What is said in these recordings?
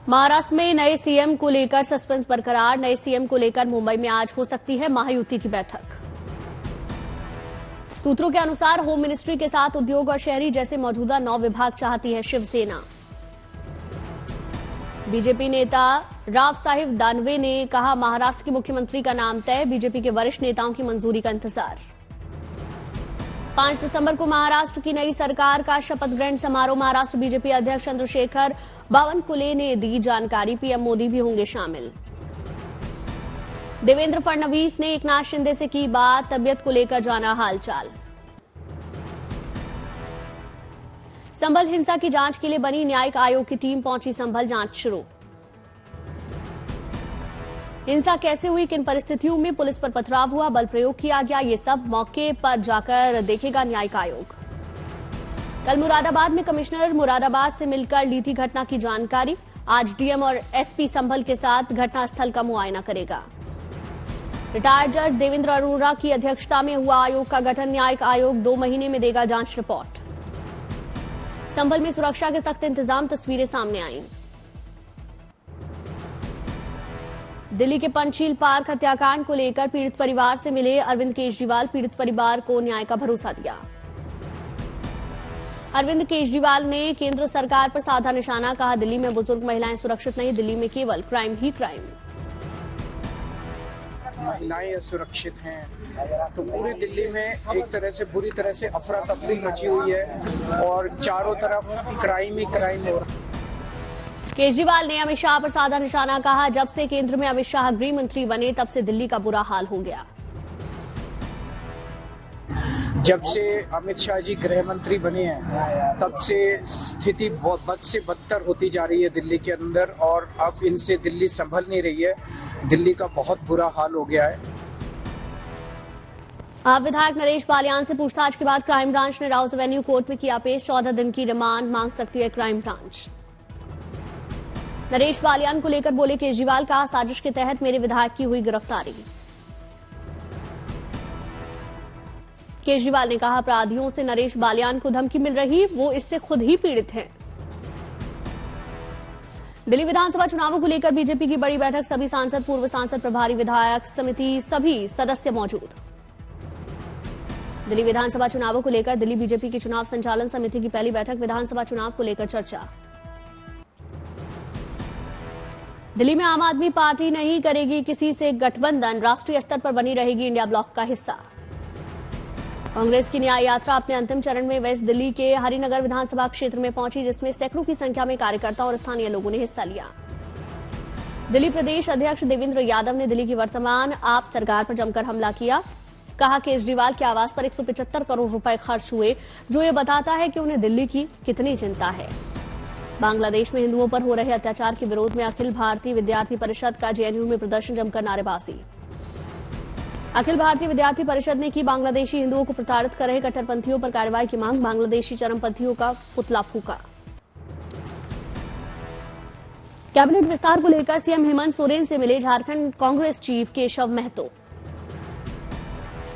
महाराष्ट्र में नए सीएम को लेकर सस्पेंस बरकरार। नए सीएम को लेकर मुंबई में आज हो सकती है महायुति की बैठक। सूत्रों के अनुसार होम मिनिस्ट्री के साथ उद्योग और शहरी जैसे मौजूदा 9 विभाग चाहती है शिवसेना। बीजेपी नेता राव साहेब दानवे ने कहा, महाराष्ट्र के मुख्यमंत्री का नाम तय, बीजेपी के वरिष्ठ नेताओं की मंजूरी का इंतजार। 5 दिसंबर को महाराष्ट्र की नई सरकार का शपथ ग्रहण समारोह। महाराष्ट्र बीजेपी अध्यक्ष चंद्रशेखर बावनकुले ने दी जानकारी, पीएम मोदी भी होंगे शामिल। देवेंद्र फडणवीस ने एकनाथ शिंदे से की बात, तबियत को लेकर जाना हालचाल। संभल हिंसा की जांच के लिए बनी न्यायिक आयोग की टीम पहुंची संभल, जांच शुरू। हिंसा कैसे हुई, किन परिस्थितियों में पुलिस पर पथराव हुआ, बल प्रयोग किया गया, ये सब मौके पर जाकर देखेगा न्यायिक आयोग। कल मुरादाबाद में कमिश्नर मुरादाबाद से मिलकर ली थी घटना की जानकारी। आज डीएम और एसपी संभल के साथ घटनास्थल का मुआयना करेगा। रिटायर्ड जज देवेंद्र अरोड़ा की अध्यक्षता में हुआ आयोग का गठन। न्यायिक आयोग 2 महीने में देगा जांच रिपोर्ट। संभल में सुरक्षा के सख्त इंतजाम, तस्वीरें सामने आईं। दिल्ली के पंचशील पार्क हत्याकांड को लेकर पीड़ित परिवार से मिले अरविंद केजरीवाल। पीड़ित परिवार को न्याय का भरोसा दिया। अरविंद केजरीवाल ने केंद्र सरकार पर साधा निशाना, कहा, दिल्ली में बुजुर्ग महिलाएं सुरक्षित नहीं, दिल्ली में केवल क्राइम ही क्राइम। महिलाएं असुरक्षित हैं तो पूरी दिल्ली में एक तरह से बुरी तरह से अफरा तफरी मची हुई है और चारों तरफ क्राइम ही क्राइम हो रहा है। केजरीवाल ने अमित शाह पर साधा निशाना, कहा, जब से केंद्र में अमित शाह गृह मंत्री बने तब से दिल्ली का बुरा हाल हो गया। जब से अमित शाह जी गृह मंत्री बने हैं तब से स्थिति बहुत बद से बदतर होती जा रही है दिल्ली के अंदर, और अब इनसे दिल्ली संभल नहीं रही है। दिल्ली का बहुत बुरा हाल हो गया है। आप विधायक नरेश बालियान से पूछताछ के बाद क्राइम ब्रांच ने राउज एवेन्यू कोर्ट में किया पेश। 14 दिन की रिमांड मांग सकती है क्राइम ब्रांच। नरेश बालियान को लेकर बोले केजरीवाल, कहा, साजिश के तहत मेरे विधायक की हुई गिरफ्तारी। केजरीवाल ने कहा, अपराधियों से नरेश बालियान को धमकी मिल रही, वो इससे खुद ही पीड़ित हैं। दिल्ली विधानसभा चुनावों को लेकर बीजेपी की बड़ी बैठक। सभी सांसद, पूर्व सांसद, प्रभारी विधायक समिति, सभी सदस्य मौजूद। दिल्ली विधानसभा चुनावों को लेकर दिल्ली बीजेपी की चुनाव संचालन समिति की पहली बैठक। विधानसभा चुनाव को लेकर चर्चा। दिल्ली में आम आदमी पार्टी नहीं करेगी किसी से गठबंधन, राष्ट्रीय स्तर पर बनी रहेगी इंडिया ब्लॉक का हिस्सा। कांग्रेस की न्याय यात्रा अपने अंतिम चरण में वेस्ट दिल्ली के हरिनगर विधानसभा क्षेत्र में पहुंची, जिसमें सैकड़ों की संख्या में कार्यकर्ता और स्थानीय लोगों ने हिस्सा लिया। दिल्ली प्रदेश अध्यक्ष देवेंद्र यादव ने दिल्ली की वर्तमान आप सरकार पर जमकर हमला किया। कहा, केजरीवाल के आवास पर 175 करोड़ रुपए खर्च हुए, जो ये बताता है कि उन्हें दिल्ली की कितनी चिंता है। बांग्लादेश में हिंदुओं पर हो रहे अत्याचार के विरोध में अखिल भारतीय विद्यार्थी परिषद का जेएनयू में प्रदर्शन, जमकर नारेबाजी। अखिल भारतीय विद्यार्थी परिषद ने की बांग्लादेशी हिंदुओं को प्रताड़ित कर रहे कट्टरपंथियों पर कार्रवाई की मांग। बांग्लादेशी चरमपंथियों का पुतला फूका। कैबिनेट विस्तार को लेकर सीएम हेमंत सोरेन से मिले झारखंड कांग्रेस चीफ केशव महतो।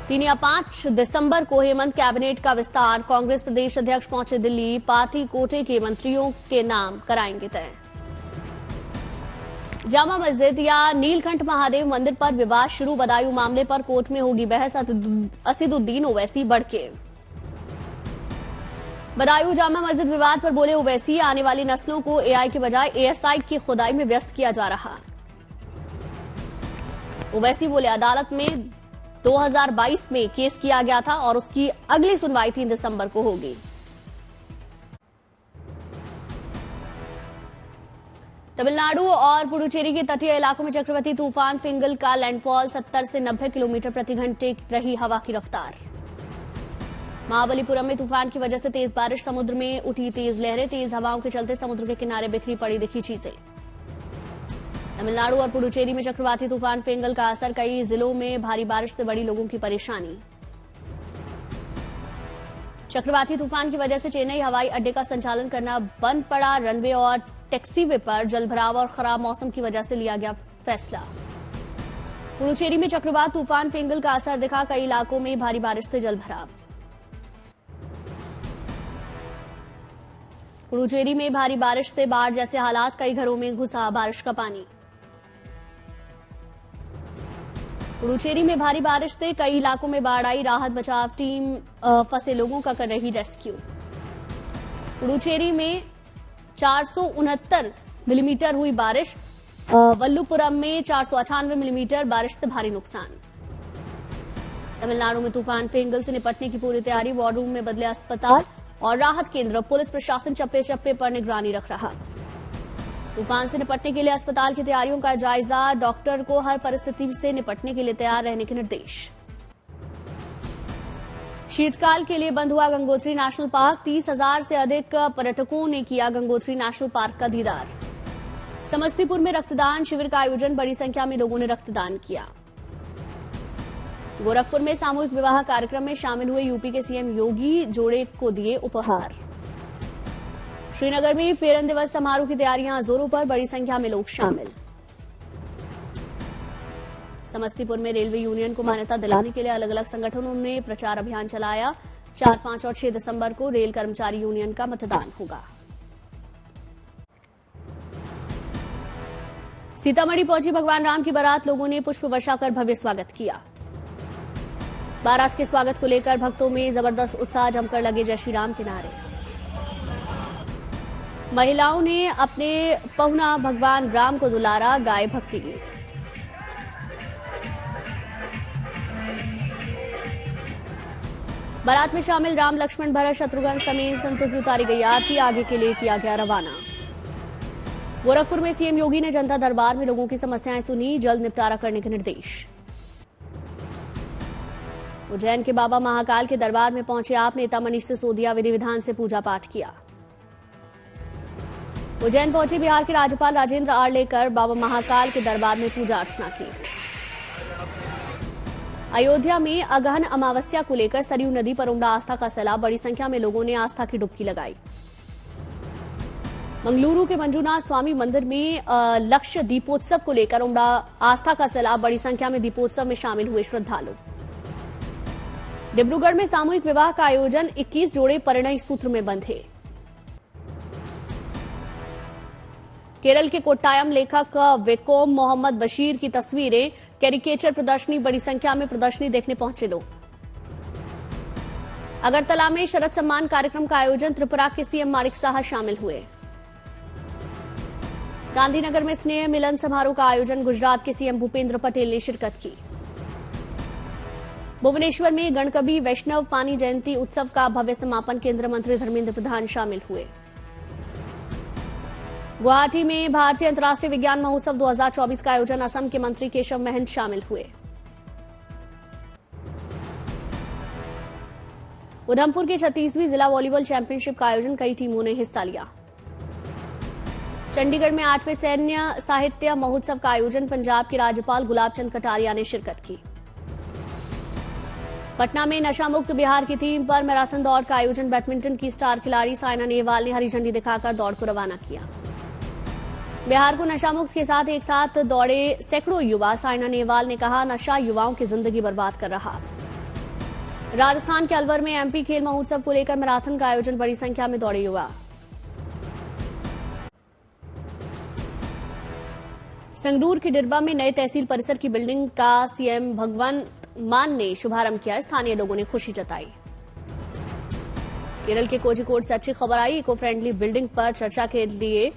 3 या 5 दिसंबर को हेमंत कैबिनेट का विस्तार। कांग्रेस प्रदेश अध्यक्ष पहुंचे दिल्ली। पार्टी कोटे के मंत्रियों के नाम कराएंगे तय। जामा मस्जिद या नीलकंठ महादेव मंदिर पर विवाद शुरू। बदायूं मामले पर कोर्ट में होगी बहस। असीदुद्दीन ओवैसी बढ़के। बदायूं जामा मस्जिद विवाद पर बोले ओवैसी, आने वाली नस्लों को एआई के बजाय एएसआई की खुदाई में व्यस्त किया जा रहा। ओवैसी बोले, अदालत में 2022 में केस किया गया था और उसकी अगली सुनवाई 3 दिसंबर को होगी। तमिलनाडु और पुडुचेरी के तटीय इलाकों में चक्रवाती तूफान फिंगल का लैंडफॉल। 70 से 90 किलोमीटर प्रति घंटे रही हवा की रफ्तार। महाबलीपुरम में तूफान की वजह से तेज बारिश, समुद्र में उठी तेज लहरें। तेज हवाओं के चलते समुद्र के किनारे बिखरी पड़ी दिखी चीजें। तमिलनाडु और पुडुचेरी में चक्रवाती तूफान फिंगल का असर। कई जिलों में भारी बारिश से बड़ी लोगों की परेशानी। चक्रवाती तूफान की वजह से चेन्नई हवाई अड्डे का संचालन करना बंद पड़ा। रनवे और टैक्सीवे पर जलभराव और खराब मौसम की वजह से लिया गया फैसला। पुडुचेरी में चक्रवात तूफान फिंगल का असर दिखा। कई इलाकों में भारी बारिश से जलभराव। पुडुचेरी में भारी बारिश से बाढ़ जैसे हालात, कई घरों में घुसा बारिश का पानी। पुडुचेरी में भारी बारिश से कई इलाकों में बाढ़ आई, राहत बचाव टीम फंसे लोगों का कर रही रेस्क्यू। पुडुचेरी में 469 मिलीमीटर हुई बारिश, वल्लुपुरम में 498 मिलीमीटर बारिश से भारी नुकसान। तमिलनाडु में तूफान फेंगल से निपटने की पूरी तैयारी, वॉर रूम में बदले अस्पताल और राहत केंद्र, पुलिस प्रशासन चप्पे चप्पे पर निगरानी रख रहा। तूफान से निपटने के लिए अस्पताल की तैयारियों का जायजा, डॉक्टर को हर परिस्थिति से निपटने के लिए तैयार रहने के निर्देश। शीतकाल के लिए बंद हुआ गंगोत्री नेशनल पार्क, 30,000 से अधिक पर्यटकों ने किया गंगोत्री नेशनल पार्क का दीदार। समस्तीपुर में रक्तदान शिविर का आयोजन, बड़ी संख्या में लोगों ने रक्तदान किया। गोरखपुर में सामूहिक विवाह कार्यक्रम में शामिल हुए यूपी के सीएम योगी, जोड़े को दिए उपहार। श्रीनगर में फेरन दिवस समारोह की तैयारियां जोरों पर, बड़ी संख्या में लोग शामिल। समस्तीपुर में रेलवे यूनियन को मान्यता दिलाने के लिए अलग अलग संगठनों ने प्रचार अभियान चलाया। 4, 5 और 6 दिसंबर को रेल कर्मचारी यूनियन का मतदान होगा। सीतामढ़ी पहुंची भगवान राम की बारात, लोगों ने पुष्प वर्षा कर भव्य स्वागत किया। बारात के स्वागत को लेकर भक्तों में जबरदस्त उत्साह, जमकर लगे जय श्री राम के नारे। महिलाओं ने अपने पहुना भगवान राम को दुलारा, गाए भक्ति गीत। बारात में शामिल राम, लक्ष्मण, भरत, शत्रुघ्न समेत संतों की उतारी गई आरती, आगे के लिए किया गया रवाना। गोरखपुर में सीएम योगी ने जनता दरबार में लोगों की समस्याएं सुनी, जल्द निपटारा करने के निर्देश। उज्जैन के बाबा महाकाल के दरबार में पहुंचे आप नेता मनीष सिसोदिया, विधि विधान से पूजा पाठ किया। उज्जैन पहुंचे बिहार के राज्यपाल राजेंद्र आर्लेकर, बाबा महाकाल के दरबार में पूजा अर्चना की। अयोध्या में अगहन अमावस्या को लेकर सरयू नदी पर उमड़ा आस्था का सैलाब, बड़ी संख्या में लोगों ने आस्था की डुबकी लगाई। मंगलुरु के मंजूनाथ स्वामी मंदिर में लक्ष्य दीपोत्सव को लेकर उमड़ा आस्था का सैलाब, बड़ी संख्या में दीपोत्सव में शामिल हुए श्रद्धालु। डिब्रूगढ़ में सामूहिक विवाह का आयोजन, 21 जोड़े परिणय सूत्र में बंधे। केरल के कोट्टायम लेखक वेकोम मोहम्मद बशीर की तस्वीरें, कैरिकेचर प्रदर्शनी, बड़ी संख्या में प्रदर्शनी देखने पहुंचे लोग। अगरतला में शरद सम्मान कार्यक्रम का आयोजन, त्रिपुरा के सीएम माणिक साहा शामिल हुए। गांधीनगर में स्नेह मिलन समारोह का आयोजन, गुजरात के सीएम भूपेंद्र पटेल ने शिरकत की। भुवनेश्वर में गणकवि वैष्णव पानी जयंती उत्सव का भव्य समापन, केंद्रीय मंत्री धर्मेंद्र प्रधान शामिल हुए। गुवाहाटी में भारतीय अंतर्राष्ट्रीय विज्ञान महोत्सव 2024 का आयोजन, असम के मंत्री केशव महंत शामिल हुए। उधमपुर की 36वीं जिला वॉलीबॉल चैंपियनशिप का आयोजन, कई टीमों ने हिस्सा लिया। चंडीगढ़ में 8वें सैन्य साहित्य महोत्सव का आयोजन, पंजाब के राज्यपाल गुलाब चंद कटारिया ने शिरकत की। पटना में नशा मुक्त बिहार की थीम पर मैराथन दौड़ का आयोजन, बैडमिंटन की स्टार खिलाड़ी साइना नेहवाल ने हरी झंडी दिखाकर दौड़ को रवाना किया। बिहार को नशा मुक्त के साथ एक साथ दौड़े सैकड़ों युवा, साइना नेहवाल ने कहा, नशा युवाओं की जिंदगी बर्बाद कर रहा। राजस्थान के अलवर में एमपी खेल महोत्सव को लेकर मैराथन का आयोजन, बड़ी संख्या में दौड़े युवा। संगरूर के डिरबा में नए तहसील परिसर की बिल्डिंग का सीएम भगवंत मान ने शुभारंभ किया, स्थानीय लोगों ने खुशी जताई। केरल के कोझिकोड से अच्छी खबर आई, इको फ्रेंडली बिल्डिंग पर चर्चा के लिए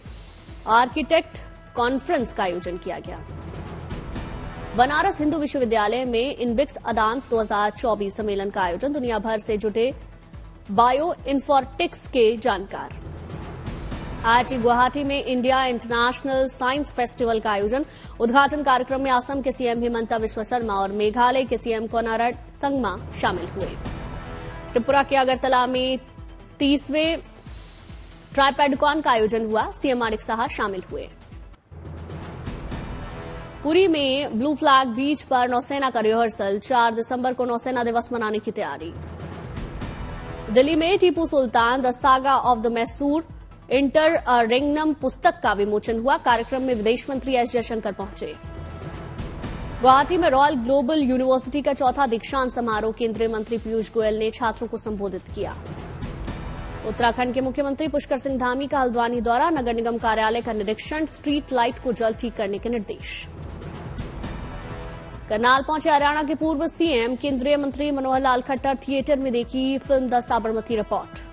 आर्किटेक्ट कॉन्फ्रेंस का आयोजन किया गया। बनारस हिंदू विश्वविद्यालय में इनबिक्स अदांत 2024 सम्मेलन का आयोजन, दुनिया भर से जुटे बायो इन्फॉर्टिक्स के जानकार। आईआईटी गुवाहाटी में इंडिया इंटरनेशनल साइंस फेस्टिवल का आयोजन, उद्घाटन कार्यक्रम में असम के सीएम हिमंता बिस्वा शर्मा और मेघालय के सीएम कोनाराड संगमा शामिल हुए। त्रिपुरा के अगरतला में 30वें ट्राइपेडकॉन का आयोजन हुआ, सीएम माणिक साहा शामिल हुए। पुरी में ब्लू फ्लैग बीच पर नौसेना का रिहर्सल, 4 दिसंबर को नौसेना दिवस मनाने की तैयारी। दिल्ली में Tipu Sultan the saga of the Mysore interregnum पुस्तक का विमोचन हुआ, कार्यक्रम में विदेश मंत्री एस जयशंकर पहुंचे। गुवाहाटी में रॉयल ग्लोबल यूनिवर्सिटी का 4था दीक्षांत समारोह, केंद्रीय मंत्री पीयूष गोयल ने छात्रों को संबोधित किया। उत्तराखंड के मुख्यमंत्री पुष्कर सिंह धामी का हल्द्वानी दौरा, नगर निगम कार्यालय का निरीक्षण, स्ट्रीट लाइट को जल्द ठीक करने के निर्देश। करनाल पहुंचे हरियाणा के पूर्व सीएम, केंद्रीय मंत्री मनोहर लाल खट्टर थिएटर में देखी फिल्म द साबरमती रिपोर्ट।